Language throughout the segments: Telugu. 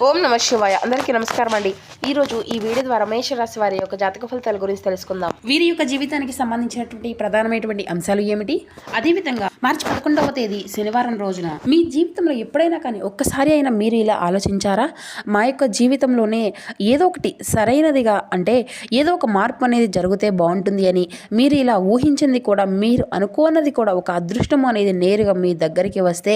ఓం నమ శివాయ. అందరికీ నమస్కారం అండి. ఈరోజు ఈ వీడియో ద్వారా మేషరాశి వారి యొక్క జాతక ఫలితాల గురించి తెలుసుకుందాం. వీరి యొక్క జీవితానికి సంబంధించినటువంటి ప్రధానమైనటువంటి అంశాలు ఏమిటి, అదేవిధంగా మార్చి 11వ తేదీ శనివారం రోజున మీ జీవితంలో ఎప్పుడైనా కానీ ఒక్కసారి అయినా మీరు ఇలా ఆలోచించారా? మా యొక్క జీవితంలోనే ఏదో ఒకటి సరైనదిగా అంటే ఏదో ఒక మార్పు అనేది జరిగితే బాగుంటుంది అని మీరు ఇలా ఊహించింది కూడా, మీరు అనుకోనది కూడా ఒక అదృష్టం అనేది నేరుగా మీ దగ్గరికి వస్తే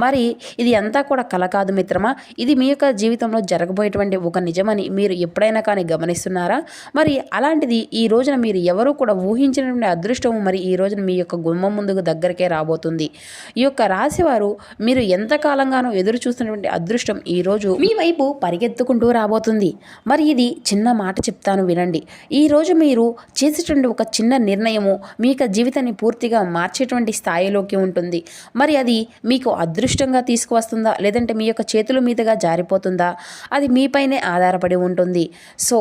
మరి ఇది అంతా కూడా కల కాదు మిత్రమా. ఇది మీ యొక్క జీవితంలో జరగబోయేటువంటి ఒక నిజమని మీరు ఎప్పుడైనా కానీ గమనిస్తున్నారా? మరి అలాంటిది ఈ రోజున మీరు ఎవరు కూడా ఊహించినటువంటి అదృష్టం మరి ఈ రోజున మీ యొక్క గుమ్మం ముందుకు దగ్గరకే రాబోతుంది. ఈ యొక్క రాశివారు మీరు ఎంతకాలంగానో ఎదురు చూస్తున్నటువంటి అదృష్టం ఈరోజు మీ వైపు పరిగెత్తుకుంటూ రాబోతుంది. మరి ఇది చిన్న మాట చెప్తాను వినండి. ఈరోజు మీరు చేసేటువంటి ఒక చిన్న నిర్ణయము మీ యొక్క జీవితాన్ని పూర్తిగా మార్చేటువంటి స్థాయిలోకి ఉంటుంది. మరి అది మీకు అదృష్టంగా తీసుకువస్తుందా, లేదంటే మీ యొక్క చేతుల మీదుగా జారిపోతుందా, అది మీపైనే ఆధారపడి ఉంటుంది. సో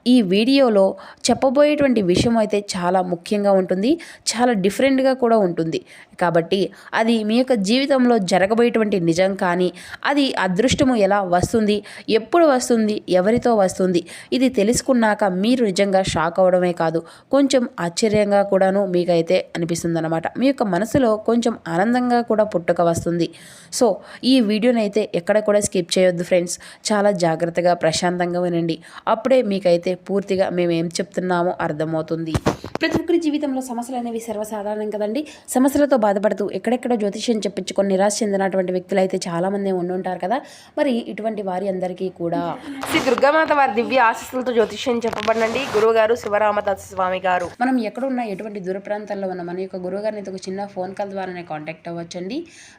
ఈ వీడియోలో చెప్పబోయేటువంటి విషయం అయితే చాలా ముఖ్యంగా ఉంటుంది, చాలా డిఫరెంట్గా కూడా ఉంటుంది. కాబట్టి అది మీ యొక్క జీవితంలో జరగబోయేటువంటి నిజం. కానీ అది అదృష్టము ఎలా వస్తుంది, ఎప్పుడు వస్తుంది, ఎవరితో వస్తుంది, ఇది తెలుసుకున్నాక మీరు నిజంగా షాక్ అవ్వడమే కాదు, కొంచెం ఆశ్చర్యంగా కూడాను మీకైతే అనిపిస్తుంది అనమాట. మీ యొక్క మనసులో కొంచెం ఆనందంగా కూడా పుట్టుక వస్తుంది. సో ఈ వీడియోని అయితే ఎక్కడ కూడా స్కిప్ చేయొద్దు ఫ్రెండ్స్. చాలా జాగ్రత్తగా ప్రశాంతంగా వినండి. అప్పుడే మీకైతే పూర్తిగా మేము ఏం చెప్తున్నామో అర్థమవుతుంది. ప్రతి ఒక్కరి జీవితంలో సమస్యలు అనేవి సర్వసాధారణం కదండి. సమస్యలతో బాధపడుతూ ఎక్కడెక్కడ జ్యోతిష్యం చెప్పించుకొని నిరాశ చెందినటువంటి వ్యక్తులు అయితే చాలామంది ఉండుంటారు కదా. మరి ఇటువంటి వారి అందరికీ కూడా శ్రీ దుర్గామాత వారి దివ్య ఆశీస్సులతో జ్యోతిష్యం చెప్పబడండి. గురువు గారు శివరామదాస్ స్వామి గారు. మనం ఎక్కడున్నా ఎటువంటి దూర ప్రాంతాల్లో ఉన్న మన యొక్క గురువుగారిని ఒక చిన్న ఫోన్ కాల్ ద్వారానే కాంటాక్ట్ అవ్వచ్చండి.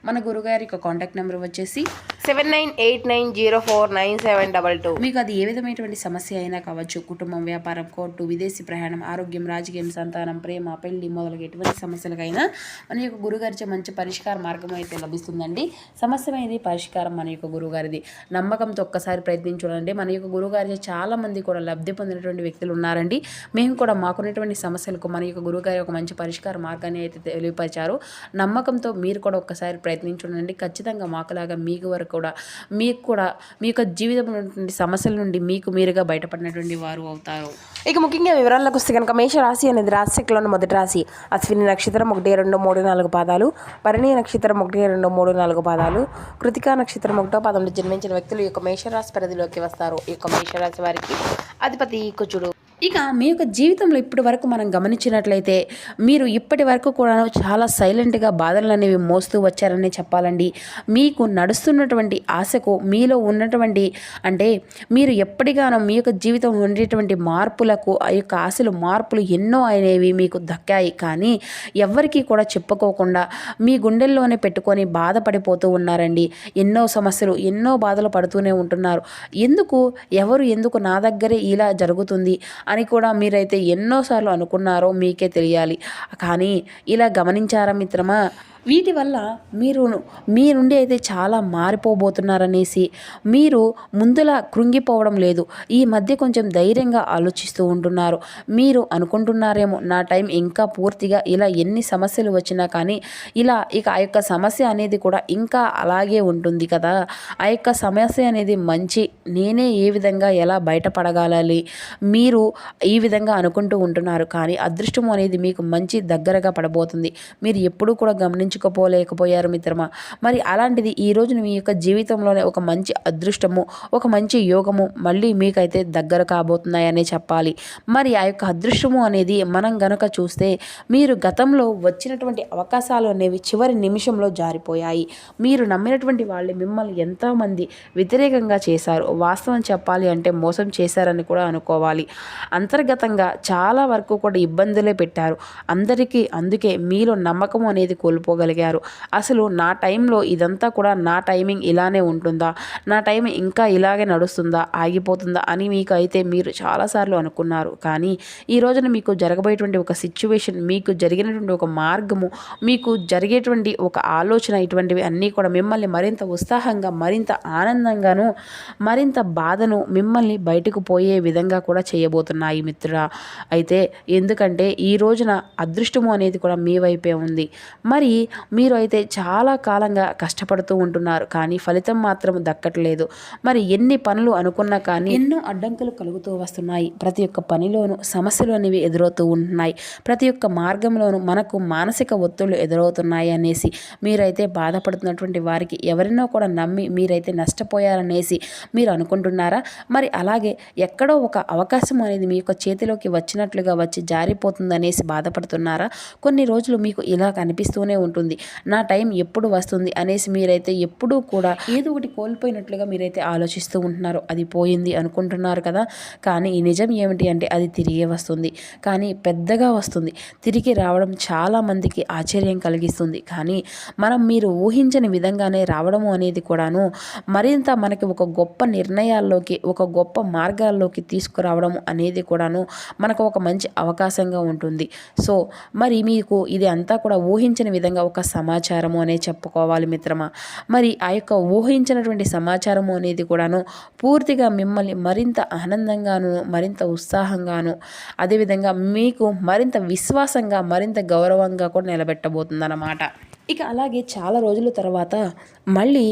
మన గురుగారి యొక్క కాంటాక్ట్ నెంబర్ వచ్చేసి 7989049722. మీకు అది ఏ విధమైనటువంటి సమస్య అయినా కావచ్చు, కుటుంబం, వ్యాపారం, కోర్టు, విదేశీ ప్రయాణం, ఆరోగ్యం, రాజకీయం, సంతానం, ప్రేమ, పెళ్లి మొదలగు ఎటువంటి సమస్యలకైనా మన యొక్క గురుగారిచే మంచి పరిష్కార మార్గం అయితే లభిస్తుందండి. సమస్యమైనది పరిష్కారం మన యొక్క గురుగారిది. నమ్మకంతో ఒక్కసారి ప్రయత్నించండి. మన యొక్క గురుగారి చాలా మంది కూడా లబ్ధి పొందినటువంటి వ్యక్తులు ఉన్నారండి. మేము కూడా మాకున్నటువంటి సమస్యలకు మన యొక్క గురుగారి ఒక మంచి పరిష్కార మార్గాన్ని అయితే తెలియపరిచారు. నమ్మకంతో మీరు కూడా ఒక్కసారి ప్రయత్నించండి. ఖచ్చితంగా మాకులాగా మీకు వరకు కూడా మీకు కూడా మీ యొక్క జీవితంలో ఉన్నటువంటి సమస్యల నుండి మీకు మీరుగా బయటపడినటువంటి వారు అవుతారు. ఇక ముఖ్యంగా వివరాలకు వస్తే కనుక మేషరాశి అనేది రాశిలోని మొదటి రాశి. అశ్విని నక్షత్రం 1, 2, 3, 4 పాదాలు, భరణి నక్షత్రం 1, 2, 3, 4 పాదాలు, కృతికా నక్షత్రం 1వ పాదంలో జన్మించిన వ్యక్తులు ఈ యొక్క మేషరాశి పరిధిలోకి వస్తారు. ఈ యొక్క మేషరాశి వారికి అధిపతి కుజుడు. ఇక మీ యొక్క జీవితంలో ఇప్పటి వరకు మనం గమనించినట్లయితే మీరు ఇప్పటి వరకు కూడా చాలా సైలెంట్గా బాధలు అనేవి మోస్తూ వచ్చారని చెప్పాలండి. మీకు నడుస్తున్నటువంటి ఆశకు మీలో ఉన్నటువంటి అంటే మీరు ఎప్పటిగానో మీ యొక్క జీవితంలో ఉండేటువంటి మార్పులకు ఆ యొక్క ఆశలు మార్పులు ఎన్నో అనేవి మీకు దక్కాయి. కానీ ఎవరికీ కూడా చెప్పుకోకుండా మీ గుండెల్లోనే పెట్టుకొని బాధపడిపోతూ ఉన్నారండి. ఎన్నో సమస్యలు, ఎన్నో బాధలు పడుతూనే ఉంటున్నారు. ఎందుకు నా దగ్గరే ఇలా జరుగుతుంది అని కూడా మీరైతే ఎన్నోసార్లు అనుకున్నారో మీకే తెలియాలి. కానీ ఇలా గమనించారా మిత్రమా, వీటి వల్ల మీ నుండి అయితే చాలా మారిపోబోతున్నారనేసి మీరు ముందులా కృంగిపోవడం లేదు. ఈ మధ్య కొంచెం ధైర్యంగా ఆలోచిస్తూ ఉంటున్నారు. మీరు అనుకుంటున్నారేమో నా టైం ఇంకా పూర్తిగా ఇలా ఎన్ని సమస్యలు వచ్చినా కానీ ఇలా ఇక ఆ యొక్క సమస్య అనేది కూడా ఇంకా అలాగే ఉంటుంది కదా. ఆ యొక్క సమస్య అనేది నేనే ఏ విధంగా ఎలా బయటపడగలాలి మీరు ఈ విధంగా అనుకుంటూ ఉంటున్నారు. కానీ అదృష్టం అనేది మీకు మంచి దగ్గరగా పడబోతుంది. మీరు ఎప్పుడూ కూడా గమనించుకోలేకపోయారు మిత్రమా. మరి అలాంటిది ఈరోజు మీ యొక్క జీవితంలోనే ఒక మంచి అదృష్టము, ఒక మంచి యోగము మళ్ళీ మీకైతే దగ్గర కాబోతున్నాయనే చెప్పాలి. మరి ఆ యొక్క అదృష్టము అనేది మనం గనక చూస్తే మీరు గతంలో వచ్చినటువంటి అవకాశాలు అనేవి చివరి నిమిషంలో జారిపోయాయి. మీరు నమ్మినటువంటి వాళ్ళు మిమ్మల్ని ఎంతోమంది వ్యతిరేకంగా చేశారు. వాస్తవం చెప్పాలి అంటే మోసం చేశారని కూడా అనుకోవాలి. అంతర్గతంగా చాలా వరకు కూడా ఇబ్బందులే పెట్టారు అందరికీ. అందుకే మీలో నమ్మకం అనేది కోల్పోగలిగారు. అసలు నా టైంలో ఇదంతా కూడా నా టైమింగ్ ఇలానే ఉంటుందా, నా టైం ఇంకా ఇలాగే నడుస్తుందా, ఆగిపోతుందా అని మీకు అయితే మీరు చాలాసార్లు అనుకున్నారు. కానీ ఈ రోజున మీకు జరగబోయేటువంటి ఒక సిచ్యువేషన్, మీకు జరిగినటువంటి ఒక మార్గము, మీకు జరిగేటువంటి ఒక ఆలోచన, ఇటువంటివి అన్నీ కూడా మిమ్మల్ని మరింత ఉత్సాహంగా, మరింత ఆనందంగాను, మరింత బాధను మిమ్మల్ని బయటకు పోయే విధంగా కూడా చేయబోతున్నాయి మిత్రుడా. అయితే ఎందుకంటే ఈ రోజున అదృష్టము అనేది కూడా మీ వైపే ఉంది. మరి మీరు అయితే చాలా కాలంగా కష్టపడుతూ ఉంటున్నారు, కానీ ఫలితం మాత్రం దక్కట్లేదు. మరి ఎన్ని పనులు అనుకున్నా కానీ ఎన్నో అడ్డంకులు కలుగుతూ వస్తున్నాయి. ప్రతి ఒక్క పనిలోనూ సమస్యలు అనేవి ఎదురవుతూ ఉంటున్నాయి. ప్రతి ఒక్క మార్గంలోనూ మనకు మానసిక ఒత్తిళ్లు ఎదురవుతున్నాయి అనేసి మీరైతే బాధపడుతున్నటువంటి వారికి ఎవరినో కూడా నమ్మి మీరైతే నష్టపోయారనేసి మీరు అనుకుంటున్నారా? మరి అలాగే ఎక్కడో ఒక అవకాశం అనేది మీ యొక్క చేతిలోకి వచ్చినట్లుగా వచ్చి జారిపోతుందనేసి బాధపడుతున్నారా? కొన్ని రోజులు మీకు ఇలా కనిపిస్తూనే ఉంటుంది. నా టైం ఎప్పుడు వస్తుంది అనేసి మీరైతే ఎప్పుడూ కూడా ఏదో ఒకటి కోల్పోయినట్లుగా మీరైతే ఆలోచిస్తూ ఉంటున్నారు. అది పోయింది అనుకుంటున్నారు కదా, కానీ ఈ నిజం ఏమిటి అంటే అది తిరిగే వస్తుంది. కానీ పెద్దగా వస్తుంది. తిరిగి రావడం చాలామందికి ఆశ్చర్యం కలిగిస్తుంది. కానీ మీరు ఊహించని విధంగానే రావడము అనేది కూడాను మరింత మనకి ఒక గొప్ప నిర్ణయాల్లోకి, ఒక గొప్ప మార్గాల్లోకి తీసుకురావడం అనేది కూడాను మనకు ఒక మంచి అవకాశంగా ఉంటుంది. సో మరి మీకు ఇది అంతా కూడా ఊహించిన విధంగా ఒక సమాచారము అనే చెప్పుకోవాలి మిత్రమా. మరి ఆ యొక్క ఊహించినటువంటి సమాచారము అనేది కూడాను పూర్తిగా మిమ్మల్ని మరింత ఆనందంగాను, మరింత ఉత్సాహంగాను, అదేవిధంగా మీకు మరింత విశ్వాసంగా, మరింత గౌరవంగా కూడా నిలబెట్టబోతుందన్నమాట. ఇక అలాగే చాలా రోజుల తర్వాత మళ్ళీ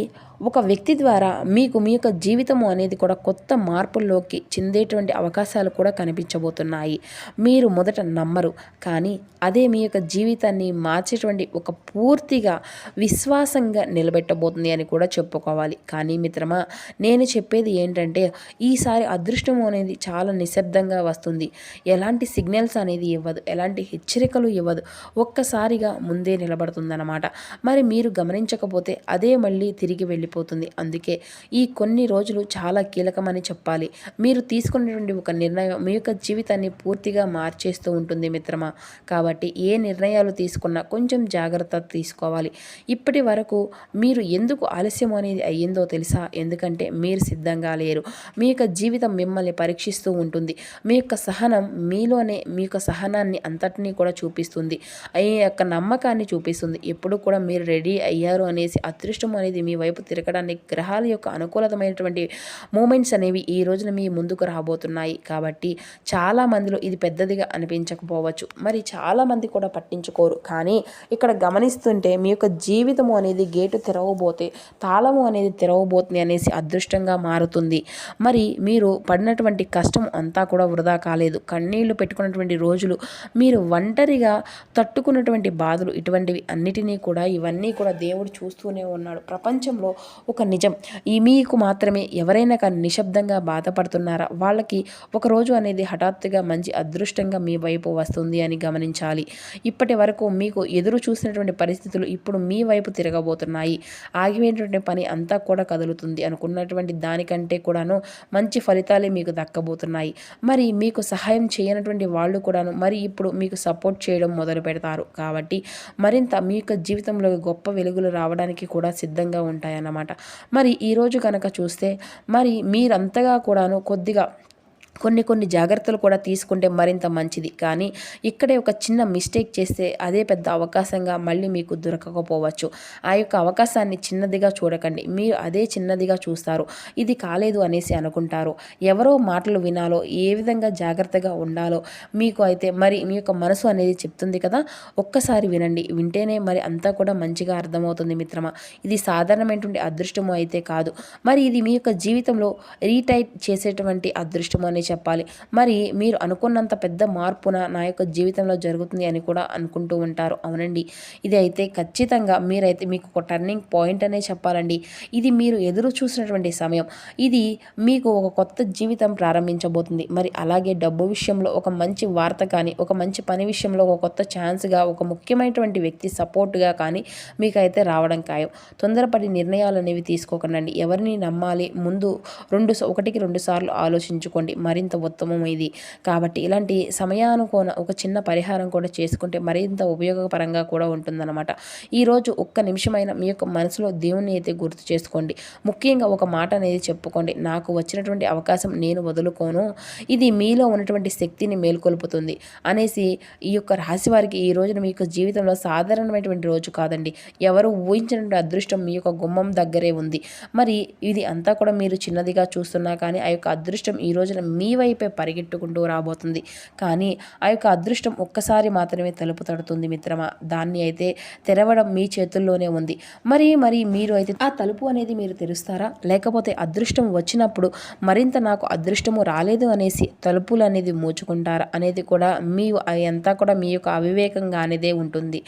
ఒక వ్యక్తి ద్వారా మీకు మీ యొక్క జీవితము అనేది కూడా కొత్త మార్పుల్లోకి చెందేటువంటి అవకాశాలు కూడా కనిపించబోతున్నాయి. మీరు మొదట నమ్మరు, కానీ అదే మీ యొక్క జీవితాన్ని మార్చేటువంటి ఒక పూర్తిగా విశ్వాసంగా నిలబెట్టబోతుంది అని కూడా చెప్పుకోవాలి. కానీ మిత్రమా, నేను చెప్పేది ఏంటంటే ఈసారి అదృష్టం అనేది చాలా నిశ్శబ్దంగా వస్తుంది. ఎలాంటి సిగ్నల్స్ అనేది ఇవ్వదు, ఎలాంటి హెచ్చరికలు ఇవ్వదు. ఒక్కసారిగా ముందే నిలబడుతుందన్నమాట. మరి మీరు గమనించకపోతే అదే మళ్ళీ తిరిగి వెళ్ళిపోతుంది. అందుకే ఈ కొన్ని రోజులు చాలా కీలకమని చెప్పాలి. మీరు తీసుకున్నటువంటి ఒక నిర్ణయం మీ యొక్క జీవితాన్ని పూర్తిగా మార్చేస్తూ ఉంటుంది మిత్రమా. కాబట్టి ఏ నిర్ణయాలు తీసుకున్నా కొంచెం జాగ్రత్త తీసుకోవాలి. ఇప్పటి వరకు మీరు ఎందుకు ఆలస్యం అనేది అయ్యిందో తెలుసా? ఎందుకంటే మీరు సిద్ధంగా లేరు. మీ యొక్క జీవితం మిమ్మల్ని పరీక్షిస్తూ ఉంటుంది. మీ యొక్క సహనం మీలోనే మీ యొక్క సహనాన్ని అంతటినీ కూడా చూపిస్తుంది. ఈ యొక్క నమ్మకాన్ని చూపిస్తుంది. ఎప్పుడు కూడా మీరు రెడీ అయ్యారు అనేసి అదృష్టం అనేది మీ వైపు తిరగడానికి గ్రహాల యొక్క అనుకూలమైనటువంటి మూమెంట్స్ అనేవి ఈ రోజున మీ ముందుకు రాబోతున్నాయి. కాబట్టి చాలా మందిలో ఇది పెద్దదిగా అనిపించకపోవచ్చు, మరి చాలామంది కూడా పట్టించుకోరు. కానీ ఇక్కడ గమనిస్తుంటే మీ యొక్క జీవితము అనేది గేటు తెరవబోతే తాళము అనేది తెరవబోతుంది అనేసి అదృష్టంగా మారుతుంది. మరి మీరు పడినటువంటి కష్టం అంతా కూడా వృధా కాలేదు. కన్నీళ్లు పెట్టుకున్నటువంటి రోజులు, మీరు ఒంటరిగా తట్టుకున్నటువంటి బాధలు, ఇటువంటివి అన్నిటినీ కూడా ఇవన్నీ కూడా దేవుడు చూస్తూనే ఉన్నాడు. ప్రపంచంలో ఒక నిజం, ఈ మీకు మాత్రమే ఎవరైనా కానీ నిశ్శబ్దంగా బాధపడుతున్నారా, వాళ్ళకి ఒకరోజు అనేది హఠాత్తుగా మంచి అదృష్టంగా మీ వైపు వస్తుంది అని గమనించాలి. ఇప్పటి వరకు మీకు ఎదురు చూసినటువంటి పరిస్థితులు ఇప్పుడు మీ వైపు తిరగబోతున్నాయి. ఆగిపోయినటువంటి పని అంతా కూడా కదులుతుంది. అనుకున్నటువంటి దానికంటే కూడాను మంచి ఫలితాలే మీకు దక్కబోతున్నాయి. మరి మీకు సహాయం చేయనటువంటి వాళ్ళు కూడాను మరి ఇప్పుడు మీకు సపోర్ట్ చేయడం మొదలు పెడతారు. కాబట్టి మరింత మీ యొక్క జీవితంలో గొప్ప వెలుగులు రావడానికి కూడా సిద్ధంగా ఉంటాయన్నమాట. మరి ఈరోజు కనుక చూస్తే మరి మీరంతగా కూడాను కొద్దిగా కొన్ని జాగ్రత్తలు కూడా తీసుకుంటే మరింత మంచిది. కానీ ఇక్కడే ఒక చిన్న మిస్టేక్ చేస్తే అదే పెద్ద అవకాశంగా మళ్ళీ మీకు దొరకకపోవచ్చు. ఆ యొక్క అవకాశాన్ని చిన్నదిగా చూడకండి. మీరు అదే చిన్నదిగా చూస్తారు. ఇది కాలేదు అనేసి అనుకుంటారు. ఎవరో మాటలు వినాలో, ఏ విధంగా జాగ్రత్తగా ఉండాలో మీకు అయితే మరి మీ యొక్క మనసు అనేది చెప్తుంది కదా. ఒక్కసారి వినండి. వింటేనే మరి అంతా కూడా మంచిగా అర్థమవుతుంది మిత్రమా. ఇది సాధారణమైనటువంటి అదృష్టము అయితే కాదు. మరి ఇది మీ యొక్క జీవితంలో రీటైట్ చేసేటువంటి అదృష్టము అని చెప్పాలి. మరి మీరు అనుకున్నంత పెద్ద మార్పున నా యొక్క జీవితంలో జరుగుతుంది అని కూడా అనుకుంటూ ఉంటారు. అవునండి, ఇది అయితే ఖచ్చితంగా మీరైతే మీకు ఒక టర్నింగ్ పాయింట్ అనే చెప్పాలండి. ఇది మీరు ఎదురు చూసినటువంటి సమయం. ఇది మీకు ఒక కొత్త జీవితం ప్రారంభించబోతుంది. మరి అలాగే డబ్బు విషయంలో ఒక మంచి వార్త కానీ, ఒక మంచి పని విషయంలో ఒక కొత్త ఛాన్స్గా, ఒక ముఖ్యమైనటువంటి వ్యక్తి సపోర్ట్గా కానీ మీకైతే రావడం ఖాయం. తొందరపడి నిర్ణయాలు అనేవి తీసుకోకండి. ఎవరిని నమ్మాలి ముందు ఒకటికి రెండు సార్లు ఆలోచించుకోండి. మరింత ఉత్తమం ఇది. కాబట్టి ఇలాంటి సమయానుకోన ఒక చిన్న పరిహారం కూడా చేసుకుంటే మరింత ఉపయోగకరంగా కూడా ఉంటుందన్నమాట. ఈరోజు ఒక్క నిమిషమైన మీ యొక్క మనసులో దేవుణ్ణి అయితే గుర్తు చేసుకోండి. ముఖ్యంగా ఒక మాట అనేది చెప్పుకోండి, నాకు వచ్చినటువంటి అవకాశం నేను వదులుకోను, ఇది మీలో ఉన్నటువంటి శక్తిని మేల్కొల్పుతుంది అనేసి. ఈ యొక్క రాశి వారికి ఈ రోజున మీ యొక్క జీవితంలో సాధారణమైనటువంటి రోజు కాదండి. ఎవరు ఊహించినటువంటి అదృష్టం మీ యొక్క గుమ్మం దగ్గరే ఉంది. మరి ఇది అంతా కూడా మీరు చిన్నదిగా చూస్తున్నా కానీ ఆ యొక్క అదృష్టం ఈ రోజున మీ మీ వైపే పరిగెట్టుకుంటూ రాబోతుంది. కానీ ఆ యొక్క అదృష్టం ఒక్కసారి మాత్రమే తలుపు తడుతుంది మిత్రమా. దాన్ని అయితే తెరవడం మీ చేతుల్లోనే ఉంది. మరి మీరు అయితే ఆ తలుపు అనేది మీరు తెరుస్తారా, లేకపోతే అదృష్టం వచ్చినప్పుడు మరింత నాకు అదృష్టము రాలేదు అనేసి తలుపులు అనేది మూచుకుంటారా అనేది కూడా అంతా కూడా మీ యొక్క అవివేకంగా అనేదే ఉంటుంది.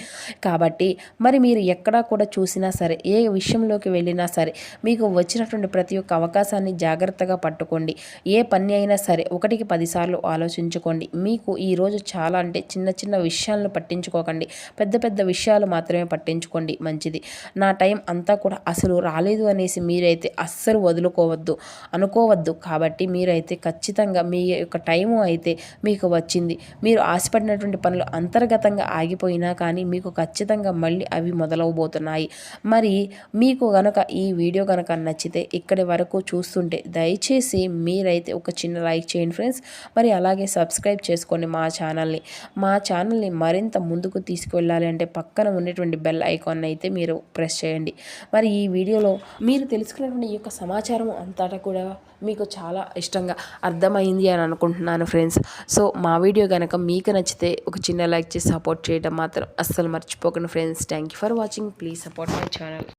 కాబట్టి మరి మీరు ఎక్కడా కూడా చూసినా సరే, ఏ విషయంలోకి వెళ్ళినా సరే, మీకు వచ్చినటువంటి ప్రతి ఒక్క అవకాశాన్ని జాగ్రత్తగా పట్టుకోండి. ఏ పని అయినా సరే 1కి 10 సార్లు ఆలోచించుకోండి. మీకు ఈరోజు చాలా అంటే చిన్న చిన్న విషయాలను పట్టించుకోకండి, పెద్ద పెద్ద విషయాలు మాత్రమే పట్టించుకోండి మంచిది. నా టైం అంతా కూడా అసలు రాలేదు అనేసి మీరైతే అస్సలు అనుకోవద్దు. కాబట్టి మీరైతే ఖచ్చితంగా మీ యొక్క టైము అయితే మీకు వచ్చింది. మీరు ఆశపడినటువంటి పనులు అంతర్గతంగా ఆగిపోయినా కానీ మీకు ఖచ్చితంగా మళ్ళీ అవి మొదలవబోతున్నాయి. మరి మీకు గనక ఈ వీడియో కనుక నచ్చితే ఇక్కడి వరకు చూస్తుంటే దయచేసి మీరైతే ఒక చిన్న లైక్ చేయండి ఫ్రెండ్స్. మరి అలాగే సబ్స్క్రైబ్ చేసుకోండి మా ఛానల్ని మరింత ముందుకు తీసుకువెళ్ళాలి అంటే పక్కన ఉన్నటువంటి బెల్ ఐకాన్ అయితే మీరు ప్రెస్ చేయండి. మరి ఈ వీడియోలో మీరు తెలుసుకున్నటువంటి ఈ యొక్క సమాచారం అంతటా కూడా మీకు చాలా ఇష్టంగా అర్థమైంది అని అనుకుంటున్నాను ఫ్రెండ్స్. సో మా వీడియో కనుక మీకు నచ్చితే ఒక చిన్న లైక్ చేసి సపోర్ట్ చేయడం మాత్రం అస్సలు మర్చిపోకండి friends. Thank you for watching. Please support my channel.